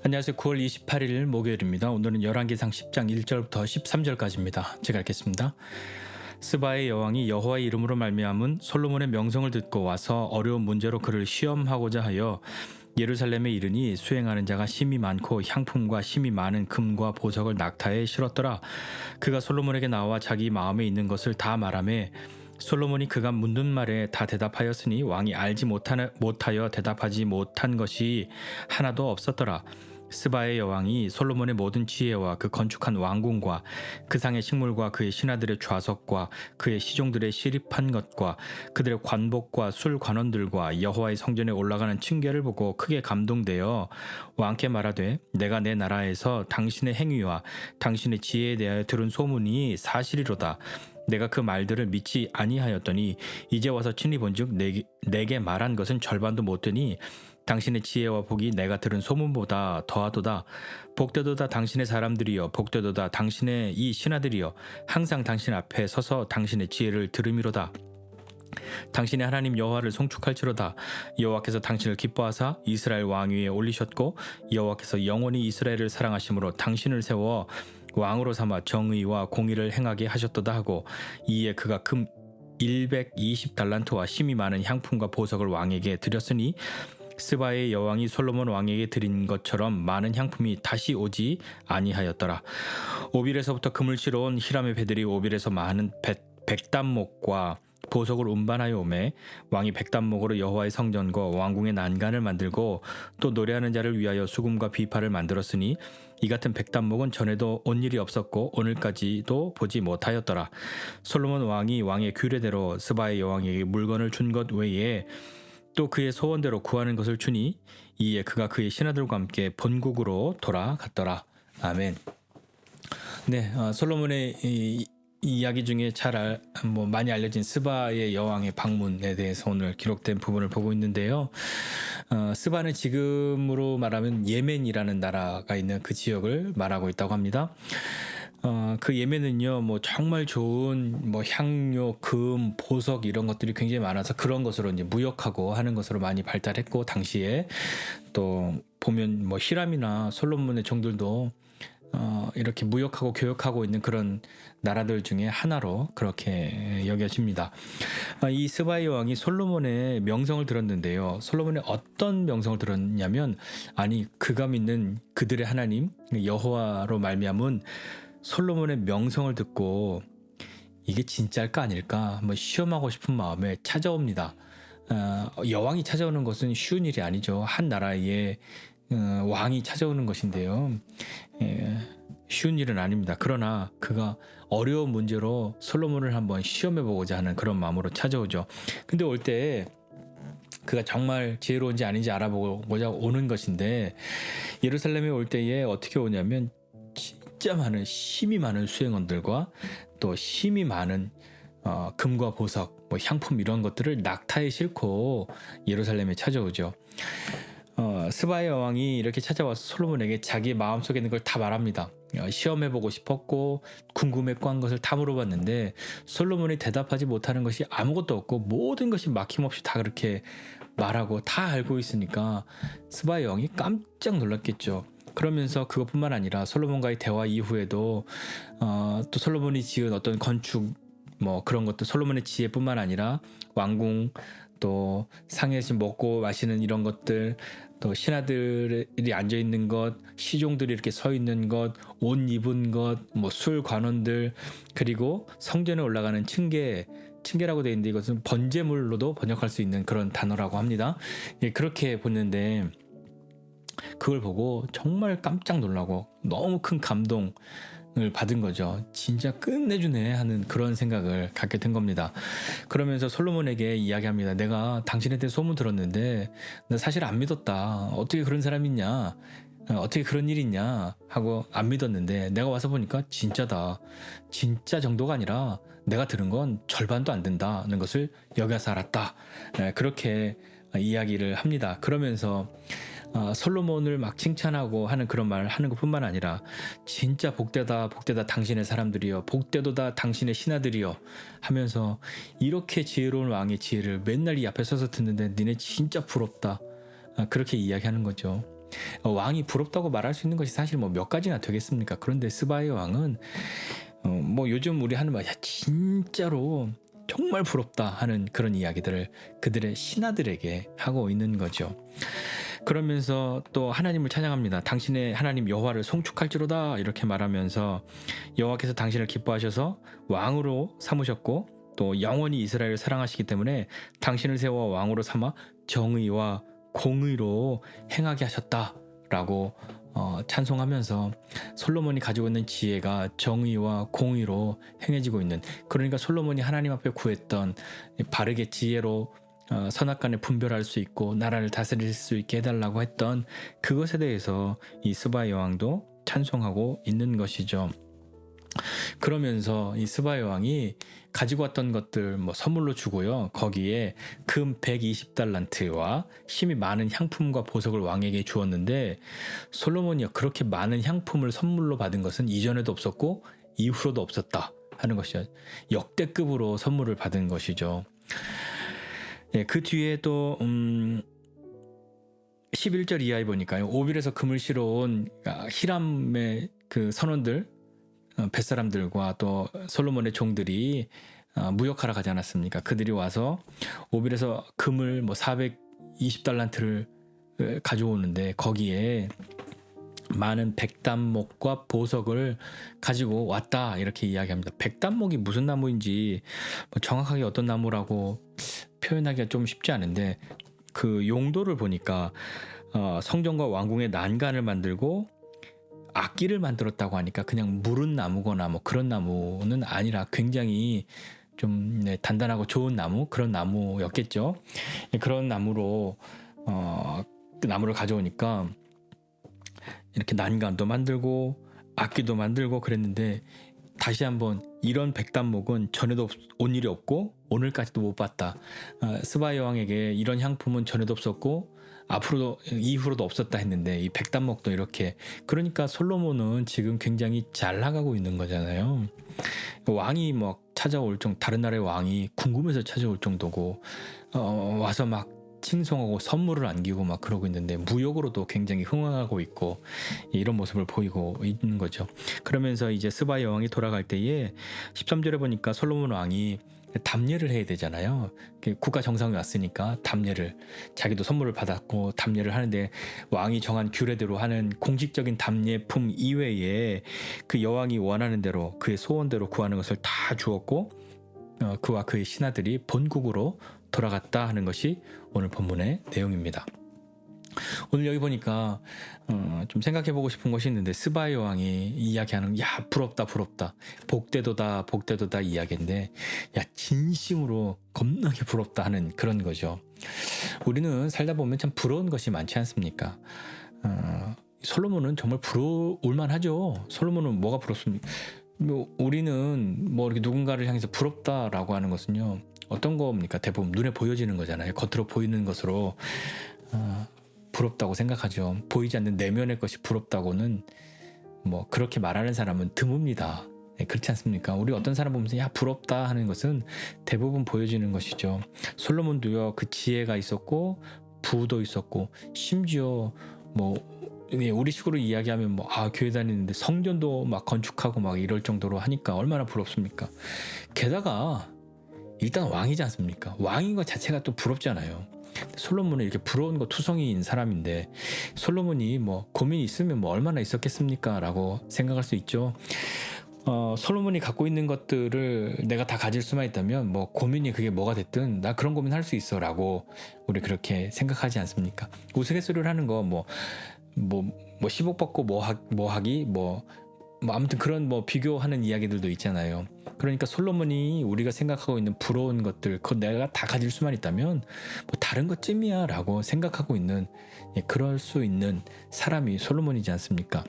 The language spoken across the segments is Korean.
안녕하세요. 9월 28일 목요일입니다. 오늘은 열왕기상 10장 1절부터 13절까지입니다. 제가 읽겠습니다. 스바의 여왕이 여호와의 이름으로 말미암은 솔로몬의 명성을 듣고 와서 어려운 문제로 그를 시험하고자 하여 예루살렘에 이르니 수행하는 자가 심이 많고 향품과 심이 많은 금과 보석을 낙타에 실었더라. 그가 솔로몬에게 나와 자기 마음에 있는 것을 다 말하매 솔로몬이 그가 묻는 말에 다 대답하였으니 왕이 알지 못하여 대답하지 못한 것이 하나도 없었더라. 스바의 여왕이 솔로몬의 모든 지혜와 그 건축한 왕궁과 그 상의 식물과 그의 신하들의 좌석과 그의 시종들의 시립한 것과 그들의 관복과 술 관원들과 여호와의 성전에 올라가는 층계를 보고 크게 감동되어 왕께 말하되 내가 내 나라에서 당신의 행위와 당신의 지혜에 대하여 들은 소문이 사실이로다. 내가 그 말들을 믿지 아니하였더니 이제 와서 친히 본즉 내게 말한 것은 절반도 못 되니 당신의 지혜와 복이 내가 들은 소문보다 더하도다. 복되도다 당신의 사람들이여, 복되도다 당신의 이 신하들이여, 항상 당신 앞에 서서 당신의 지혜를 들음이로다. 당신의 하나님 여호와를 송축할지로다. 여호와께서 당신을 기뻐하사 이스라엘 왕 위에 올리셨고 여호와께서 영원히 이스라엘을 사랑하심으로 당신을 세워 왕으로 삼아 정의와 공의를 행하게 하셨도다 하고, 이에 그가 금 120달란트와 심이 많은 향품과 보석을 왕에게 드렸으니 스바의 여왕이 솔로몬 왕에게 드린 것처럼 많은 향품이 다시 오지 아니하였더라. 오빌에서부터 금을 실어온 히람의 배들이 오빌에서 많은 백단목과 보석을 운반하여 오매 왕이 백단목으로 여호와의 성전과 왕궁의 난간을 만들고 또 노래하는 자를 위하여 수금과 비파를 만들었으니 이 같은 백단목은 전에도 온 일이 없었고 오늘까지도 보지 못하였더라. 솔로몬 왕이 왕의 규례대로 스바의 여왕에게 물건을 준 것 외에 또 그의 소원대로 구하는 것을 주니 이에 그가 그의 신하들과 함께 본국으로 돌아갔더라. 아멘. 네, 솔로몬의 이 이야기 중에 많이 알려진 스바의 여왕의 방문에 대해서 오늘 기록된 부분을 보고 있는데요. 스바는 지금으로 말하면 예멘이라는 나라가 있는 그 지역을 말하고 있다고 합니다. 그 예멘은요, 정말 좋은 향료, 금, 보석 이런 것들이 굉장히 많아서 그런 것으로 이제 무역하고 하는 것으로 많이 발달했고, 당시에 또 보면 히람이나 솔로몬의 종들도 이렇게 무역하고 교역하고 있는 그런 나라들 중에 하나로 그렇게 여겨집니다. 이 스바의 왕이 솔로몬의 명성을 들었는데요. 솔로몬의 어떤 명성을 들었냐면, 그가 믿는 그들의 하나님 여호와로 말미암은 솔로몬의 명성을 듣고 이게 진짜일까 아닐까 한번 시험하고 싶은 마음에 찾아옵니다. 여왕이 찾아오는 것은 쉬운 일이 아니죠. 한 나라의 왕이 찾아오는 것인데요. 쉬운 일은 아닙니다. 그러나 그가 어려운 문제로 솔로몬을 한번 시험해보고자 하는 그런 마음으로 찾아오죠. 근데 올 때 그가 정말 지혜로운지 아닌지 알아보고자 오는 것인데, 예루살렘에 올 때에 어떻게 오냐면 진짜 많은 심이 많은 수행원들과 또 심이 많은 금과 보석, 향품 이런 것들을 낙타에 싣고 예루살렘에 찾아오죠. 스바의 여왕이 이렇게 찾아와서 솔로몬에게 자기 마음속에 있는 걸 다 말합니다. 시험해보고 싶었고 궁금했고 한 것을 다 물어봤는데 솔로몬이 대답하지 못하는 것이 아무것도 없고 모든 것이 막힘없이 다 그렇게 말하고 다 알고 있으니까 스바의 여왕이 깜짝 놀랐겠죠. 그러면서 그것뿐만 아니라 솔로몬과의 대화 이후에도 또 솔로몬이 지은 어떤 건축 그런 것도 솔로몬의 지혜뿐만 아니라 왕궁, 또 상에서 먹고 마시는 이런 것들, 또 신하들이 앉아 있는 것, 시종들이 이렇게 서 있는 것, 옷 입은 것, 술 관원들, 그리고 성전에 올라가는 층계라고 되어 있는데 이것은 번제물로도 번역할 수 있는 그런 단어라고 합니다. 그렇게 보는데 그걸 보고 정말 깜짝 놀라고 너무 큰 감동을 받은 거죠. 진짜 끝내주네 하는 그런 생각을 갖게 된 겁니다. 그러면서 솔로몬에게 이야기합니다. 내가 당신에 대해 소문 들었는데 나 사실 안 믿었다. 어떻게 그런 사람이 있냐? 어떻게 그런 일이 있냐? 하고 안 믿었는데 내가 와서 보니까 진짜다. 진짜 정도가 아니라 내가 들은 건 절반도 안 된다는 것을 여기서 알았다. 그렇게 이야기를 합니다. 그러면서 솔로몬을 막 칭찬하고 하는 그런 말을 하는 것뿐만 아니라 진짜 복되다 당신의 사람들이여, 복되도다 당신의 신하들이여 하면서 이렇게 지혜로운 왕의 지혜를 맨날 이 앞에 서서 듣는데 니네 진짜 부럽다. 그렇게 이야기하는 거죠. 왕이 부럽다고 말할 수 있는 것이 사실 뭐 몇 가지나 되겠습니까? 그런데 스바의 왕은 뭐 요즘 우리 하는 말, 야 진짜로 정말 부럽다 하는 그런 이야기들을 그들의 신하들에게 하고 있는 거죠. 그러면서 또 하나님을 찬양합니다. 당신의 하나님 여호와를 송축할지로다 이렇게 말하면서 여호와께서 당신을 기뻐하셔서 왕으로 삼으셨고 또 영원히 이스라엘을 사랑하시기 때문에 당신을 세워 왕으로 삼아 정의와 공의로 행하게 하셨다라고 찬송하면서 솔로몬이 가지고 있는 지혜가 정의와 공의로 행해지고 있는, 그러니까 솔로몬이 하나님 앞에 구했던 바르게 지혜로 선악간에 분별할 수 있고 나라를 다스릴 수 있게 해달라고 했던 그것에 대해서 이 스바의 왕도 찬송하고 있는 것이죠. 그러면서 이 스바의 왕이 가지고 왔던 것들 뭐 선물로 주고요. 거기에 금 120달란트와 힘이 많은 향품과 보석을 왕에게 주었는데 솔로몬이 그렇게 많은 향품을 선물로 받은 것은 이전에도 없었고 이후로도 없었다 하는 것이죠. 역대급으로 선물을 받은 것이죠. 예, 그 뒤에 또 11절 이하에 보니까요. 오빌에서 금을 실어온 히람의 그 선원들, 뱃사람들과 또 솔로몬의 종들이 무역하러 가지 않았습니까? 그들이 와서 오빌에서 금을 뭐 420달란트를 가져오는데 거기에 많은 백단목과 보석을 가지고 왔다 이렇게 이야기합니다. 백단목이 무슨 나무인지 정확하게 어떤 나무라고 표현하기가 좀 쉽지 않은데 그 용도를 보니까 성전과 왕궁의 난간을 만들고 악기를 만들었다고 하니까 그냥 무른 나무거나 뭐 그런 나무는 아니라 굉장히 좀 단단하고 좋은 나무, 그런 나무였겠죠. 그런 나무로 그 나무를 가져오니까 이렇게 난간도 만들고 악기도 만들고 그랬는데 다시 한번 이런 백단목은 전에도 온 일이 없고 오늘까지도 못 봤다. 스바 여왕에게 이런 향품은 전에도 없었고 앞으로도 이후로도 없었다 했는데 이 백단목도 이렇게, 그러니까 솔로몬은 지금 굉장히 잘 나가고 있는 거잖아요. 왕이 막 찾아올 다른 나라의 왕이 궁금해서 찾아올 정도고 와서 막 칭송하고 선물을 안기고 막 그러고 있는데 무역으로도 굉장히 흥황하고 있고 이런 모습을 보이고 있는 거죠. 그러면서 이제 스바 여왕이 돌아갈 때에 13절에 보니까 솔로몬 왕이 답례를 해야 되잖아요. 국가 정상이 왔으니까 답례를, 자기도 선물을 받았고 답례를 하는데 왕이 정한 규례대로 하는 공식적인 답례품 이외에 그 여왕이 원하는 대로 그의 소원대로 구하는 것을 다 주었고 그와 그의 신하들이 본국으로 돌아갔다 하는 것이 오늘 본문의 내용입니다. 오늘 여기 보니까 좀 생각해보고 싶은 것이 있는데 스바 여왕이 이야기하는 야 부럽다 복되도다 이야기인데 야 진심으로 겁나게 부럽다 하는 그런 거죠. 우리는 살다 보면 참 부러운 것이 많지 않습니까? 솔로몬은 정말 부러울 만하죠. 솔로몬은 뭐가 부럽습니까? 우리는 뭐 이렇게 누군가를 향해서 부럽다라고 하는 것은요 어떤 겁니까? 대부분 눈에 보여지는 거잖아요. 겉으로 보이는 것으로 부럽다고 생각하죠. 보이지 않는 내면의 것이 부럽다고는 뭐 그렇게 말하는 사람은 드뭅니다. 네, 그렇지 않습니까? 우리 어떤 사람 보면서 야 부럽다 하는 것은 대부분 보여지는 것이죠. 솔로몬도요 그 지혜가 있었고 부도 있었고 심지어 뭐 우리식으로 이야기하면 뭐 교회 다니는데 성전도 막 건축하고 막 이럴 정도로 하니까 얼마나 부럽습니까? 게다가 일단 왕이지 않습니까? 왕인 것 자체가 또 부럽잖아요. 솔로몬은 이렇게 부러운 거 투성이인 사람인데 솔로몬이 뭐 고민이 있으면 뭐 얼마나 있었겠습니까? 라고 생각할 수 있죠. 솔로몬이 갖고 있는 것들을 내가 다 가질 수만 있다면 뭐 고민이 그게 뭐가 됐든 나 그런 고민 할 수 있어 라고 우리 그렇게 생각하지 않습니까? 우스갯소리를 하는 거 뭐 10억 받고 뭐 하기 뭐 아무튼 그런 뭐 비교하는 이야기들도 있잖아요. 그러니까 솔로몬이 우리가 생각하고 있는 부러운 것들 그거 내가 다 가질 수만 있다면 뭐 다른 것쯤이야 라고 생각하고 있는 그럴 수 있는 사람이 솔로몬이지 않습니까?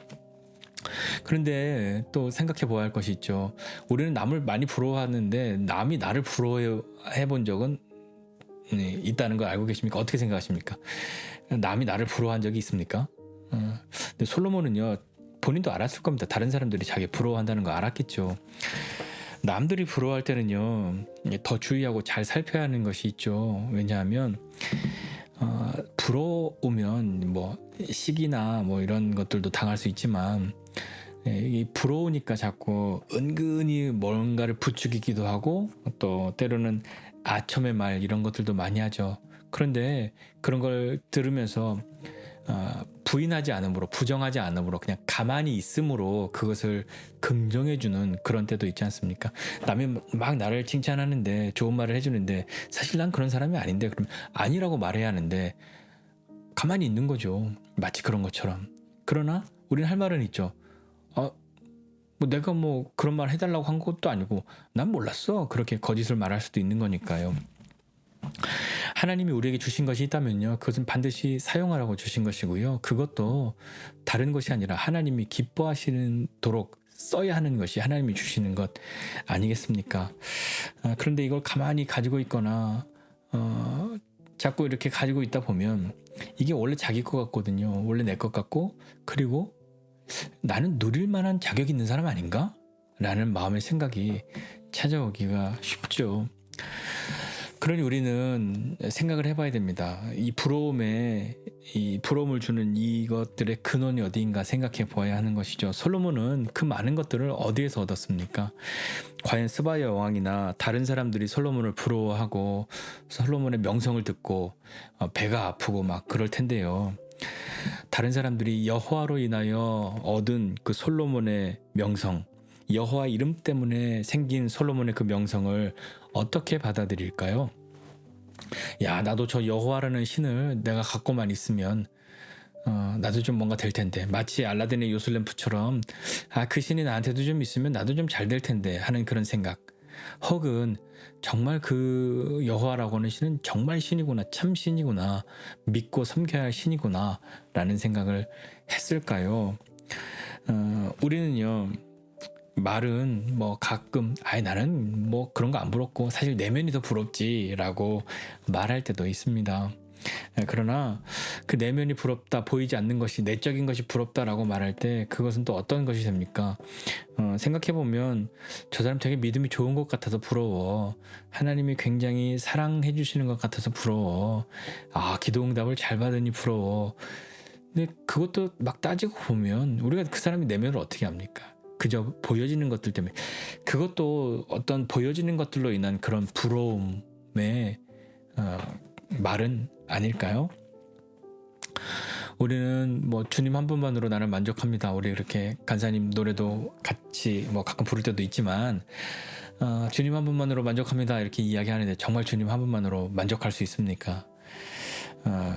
그런데 또 생각해 보아야 할 것이 있죠. 우리는 남을 많이 부러워하는데 남이 나를 부러워해 본 적은 있다는 걸 알고 계십니까? 어떻게 생각하십니까? 남이 나를 부러워한 적이 있습니까? 근데 솔로몬은요 본인도 알았을 겁니다. 다른 사람들이 자기 부러워한다는 거 알았겠죠. 남들이 부러워할 때는요 더 주의하고 잘 살펴야 하는 것이 있죠. 왜냐하면 부러우면 뭐 시기나 뭐 이런 것들도 당할 수 있지만 이 부러우니까 자꾸 은근히 뭔가를 부추기기도 하고 또 때로는 아첨의 말 이런 것들도 많이 하죠. 그런데 그런 걸 들으면서 부인하지 않으므로 부정하지 않으므로 그냥 가만히 있음으로 그것을 긍정해주는 그런 때도 있지 않습니까? 남이 막 나를 칭찬하는데 좋은 말을 해주는데 사실 난 그런 사람이 아닌데 그럼 아니라고 말해야 하는데 가만히 있는 거죠. 마치 그런 것처럼. 그러나 우리는 할 말은 있죠. 뭐 내가 뭐 그런 말 해달라고 한 것도 아니고 난 몰랐어. 그렇게 거짓을 말할 수도 있는 거니까요. 하나님이 우리에게 주신 것이 있다면요. 그것은 반드시 사용하라고 주신 것이고요. 그것도 다른 것이 아니라 하나님이 기뻐하시도록 써야 하는 것이 하나님이 주시는 것 아니겠습니까? 그런데 이걸 가만히 가지고 있거나 자꾸 이렇게 가지고 있다 보면 이게 원래 자기 것 같거든요. 원래 내 것 같고 그리고 나는 누릴 만한 자격이 있는 사람 아닌가? 라는 마음의 생각이 찾아오기가 쉽죠. 그러니 우리는 생각을 해봐야 됩니다. 이 부러움을 주는 이것들의 근원이 어디인가 생각해 보아야 하는 것이죠. 솔로몬은 그 많은 것들을 어디에서 얻었습니까? 과연 스바야 왕이나 다른 사람들이 솔로몬을 부러워하고 솔로몬의 명성을 듣고 배가 아프고 막 그럴 텐데요. 다른 사람들이 여호와로 인하여 얻은 그 솔로몬의 명성, 여호와 이름 때문에 생긴 솔로몬의 그 명성을 어떻게 받아들일까요? 야, 나도 저 여호와라는 신을 내가 갖고만 있으면 나도 좀 뭔가 될 텐데, 마치 알라딘의 요술램프처럼 그 신이 나한테도 좀 있으면 나도 좀 잘 될 텐데 하는 그런 생각. 혹은 정말 그 여호와라고 하는 신은 정말 신이구나, 참 신이구나, 믿고 섬겨야 할 신이구나 라는 생각을 했을까요? 우리는요, 말은 뭐 가끔 나는 뭐 그런 거 안 부럽고 사실 내면이 더 부럽지라고 말할 때도 있습니다. 그러나 그 내면이 부럽다, 보이지 않는 것이 내적인 것이 부럽다라고 말할 때 그것은 또 어떤 것이 됩니까? 생각해보면 저 사람 되게 믿음이 좋은 것 같아서 부러워. 하나님이 굉장히 사랑해 주시는 것 같아서 부러워. 기도 응답을 잘 받으니 부러워. 근데 그것도 막 따지고 보면 우리가 그 사람의 내면을 어떻게 압니까? 그저 보여지는 것들 때문에. 그것도 어떤 보여지는 것들로 인한 그런 부러움의 말은 아닐까요? 우리는 뭐 주님 한 분만으로 나는 만족합니다. 우리 이렇게 간사님 노래도 같이 뭐 가끔 부를 때도 있지만 주님 한 분만으로 만족합니다 이렇게 이야기하는데 정말 주님 한 분만으로 만족할 수 있습니까?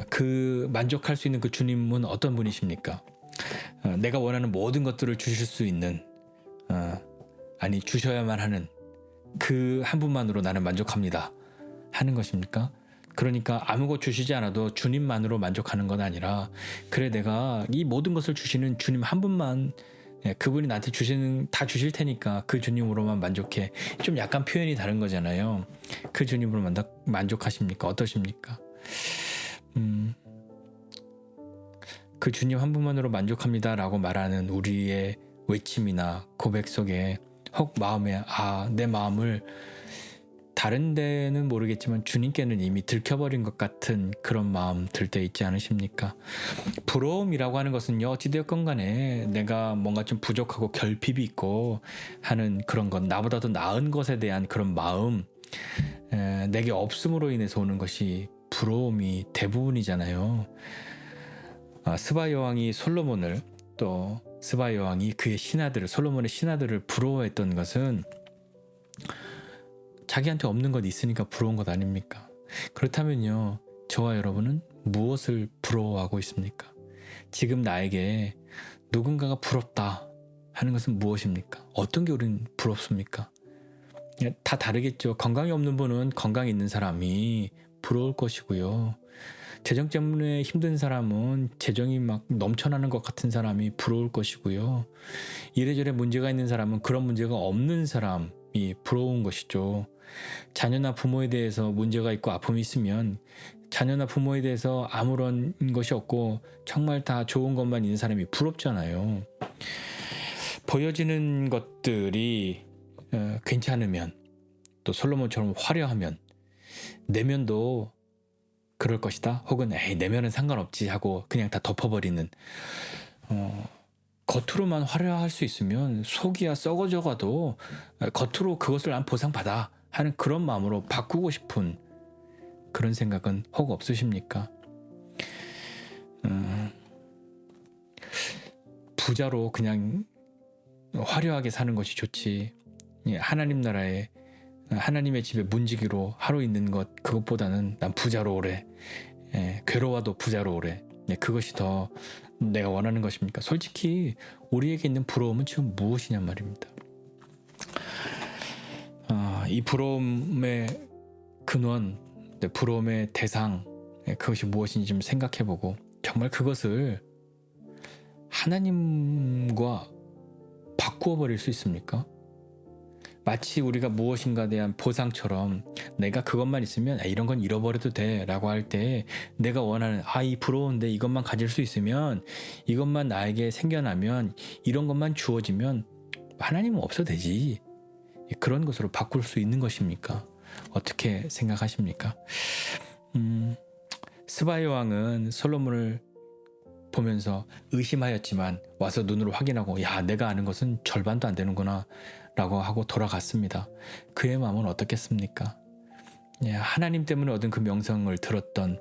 그 만족할 수 있는 그 주님은 어떤 분이십니까? 내가 원하는 모든 것들을 주실 수 있는 주셔야만 하는 그 한 분만으로 나는 만족합니다 하는 것입니까? 그러니까 아무것 주시지 않아도 주님만으로 만족하는 건 아니라 그래 내가 이 모든 것을 주시는 주님 한 분만 그분이 나한테 다 주실 테니까 그 주님으로만 만족해. 좀 약간 표현이 다른 거잖아요. 그 주님으로 만족하십니까? 어떠십니까? 그 주님 한 분만으로 만족합니다 라고 말하는 우리의 외침이나 고백 속에 혹 마음에 내 마음을 다른 데는 모르겠지만 주님께는 이미 들켜버린 것 같은 그런 마음 들 때 있지 않으십니까? 부러움이라고 하는 것은요, 어찌되었건 간에 내가 뭔가 좀 부족하고 결핍이 있고 하는 그런 것, 나보다 더 나은 것에 대한 그런 마음, 내게 없음으로 인해서 오는 것이 부러움이 대부분이잖아요. 스바 여왕이 솔로몬을 또 스바 여왕이 그의 신하들을 솔로몬의 신하들을 부러워했던 것은 자기한테 없는 것 있으니까 부러운 것 아닙니까? 그렇다면요, 저와 여러분은 무엇을 부러워하고 있습니까? 지금 나에게 누군가가 부럽다 하는 것은 무엇입니까? 어떤 게 우린 부럽습니까? 다 다르겠죠. 건강이 없는 분은 건강이 있는 사람이 부러울 것이고요. 재정 때문에 힘든 사람은 재정이 막 넘쳐나는 것 같은 사람이 부러울 것이고요. 이래저래 문제가 있는 사람은 그런 문제가 없는 사람이 부러운 것이죠. 자녀나 부모에 대해서 문제가 있고 아픔이 있으면 자녀나 부모에 대해서 아무런 것이 없고 정말 다 좋은 것만 있는 사람이 부럽잖아요. 보여지는 것들이 괜찮으면 또 솔로몬처럼 화려하면 내면도 그럴 것이다. 혹은 에이 내면은 상관없지 하고 그냥 다 덮어버리는 겉으로만 화려할 수 있으면 속이야 썩어져 가도 겉으로 그것을 난 보상받아 하는 그런 마음으로 바꾸고 싶은 그런 생각은 혹 없으십니까? 부자로 그냥 화려하게 사는 것이 좋지. 하나님 나라에 하나님의 집에 문지기로 하루 있는 것 그것보다는 난 부자로 오래 괴로워도 부자로 오래 그것이 더 내가 원하는 것입니까? 솔직히 우리에게 있는 부러움은 지금 무엇이냐 말입니다. 이 부러움의 근원, 부러움의 대상 그것이 무엇인지 좀 생각해보고 정말 그것을 하나님과 바꾸어 버릴 수 있습니까? 마치 우리가 무엇인가에 대한 보상처럼 내가 그것만 있으면 이런 건 잃어버려도 돼 라고 할 때 내가 원하는 이 부러운데 이것만 가질 수 있으면 이것만 나에게 생겨나면 이런 것만 주어지면 하나님은 없어도 되지 그런 것으로 바꿀 수 있는 것입니까? 어떻게 생각하십니까? 스바의 왕은 솔로몬을 보면서 의심하였지만 와서 눈으로 확인하고 야 내가 아는 것은 절반도 안 되는구나 라고 하고 돌아갔습니다. 그의 마음은 어떻겠습니까? 하나님 때문에 얻은 그 명성을 들었던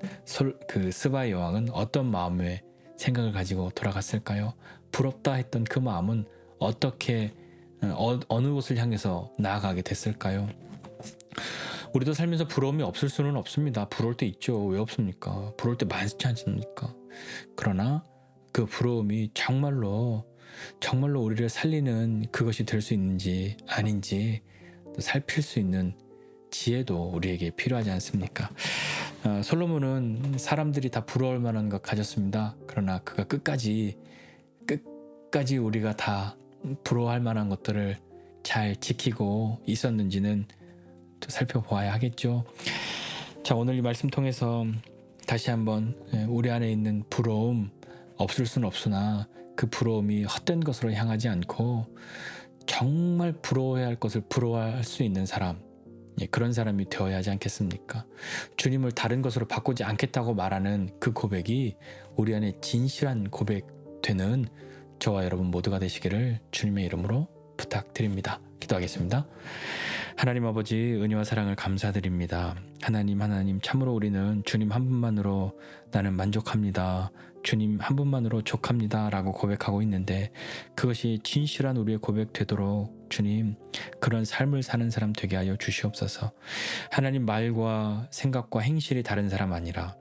그 스바의 왕은 어떤 마음의 생각을 가지고 돌아갔을까요? 부럽다 했던 그 마음은 어떻게 어느 곳을 향해서 나아가게 됐을까요? 우리도 살면서 부러움이 없을 수는 없습니다. 부러울 때 있죠. 왜 없습니까? 부러울 때 많지 않습니까? 그러나 그 부러움이 정말로 우리를 살리는 그것이 될 수 있는지 아닌지 살필 수 있는 지혜도 우리에게 필요하지 않습니까? 솔로몬은 사람들이 다 부러울 만한 것 가졌습니다. 그러나 그가 끝까지 우리가 다 부러워할 만한 것들을 잘 지키고 있었는지는 또 살펴보아야 하겠죠. 자, 오늘 이 말씀 통해서 다시 한번 우리 안에 있는 부러움 없을 수는 없으나 그 부러움이 헛된 것으로 향하지 않고 정말 부러워해야 할 것을 부러워할 수 있는 사람 그런 사람이 되어야 하지 않겠습니까? 주님을 다른 것으로 바꾸지 않겠다고 말하는 그 고백이 우리 안에 진실한 고백 되는 저와 여러분 모두가 되시기를 주님의 이름으로 부탁드립니다. 기도하겠습니다. 하나님 아버지 은혜와 사랑을 감사드립니다. 하나님 참으로 우리는 주님 한 분만으로 나는 만족합니다. 주님 한 분만으로 족합니다 라고 고백하고 있는데 그것이 진실한 우리의 고백 되도록 주님 그런 삶을 사는 사람 되게 하여 주시옵소서. 하나님 말과 생각과 행실이 다른 사람 아니라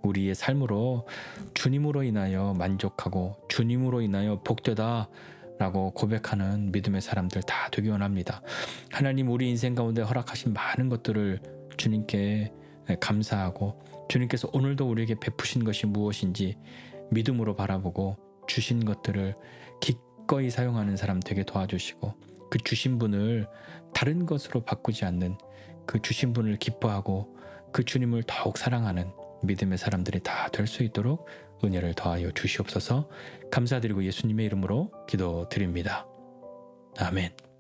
우리의 삶으로 주님으로 인하여 만족하고 주님으로 인하여 복되다 라고 고백하는 믿음의 사람들 다 되기 원합니다. 하나님 우리 인생 가운데 허락하신 많은 것들을 주님께 감사하고 주님께서 오늘도 우리에게 베푸신 것이 무엇인지 믿음으로 바라보고 주신 것들을 기꺼이 사용하는 사람 되게 도와주시고 그 주신 분을 다른 것으로 바꾸지 않는 그 주신 분을 기뻐하고 그 주님을 더욱 사랑하는 믿음의 사람들이 다 될 수 있도록 은혜를 더하여 주시옵소서. 감사드리고 예수님의 이름으로 기도드립니다. 아멘.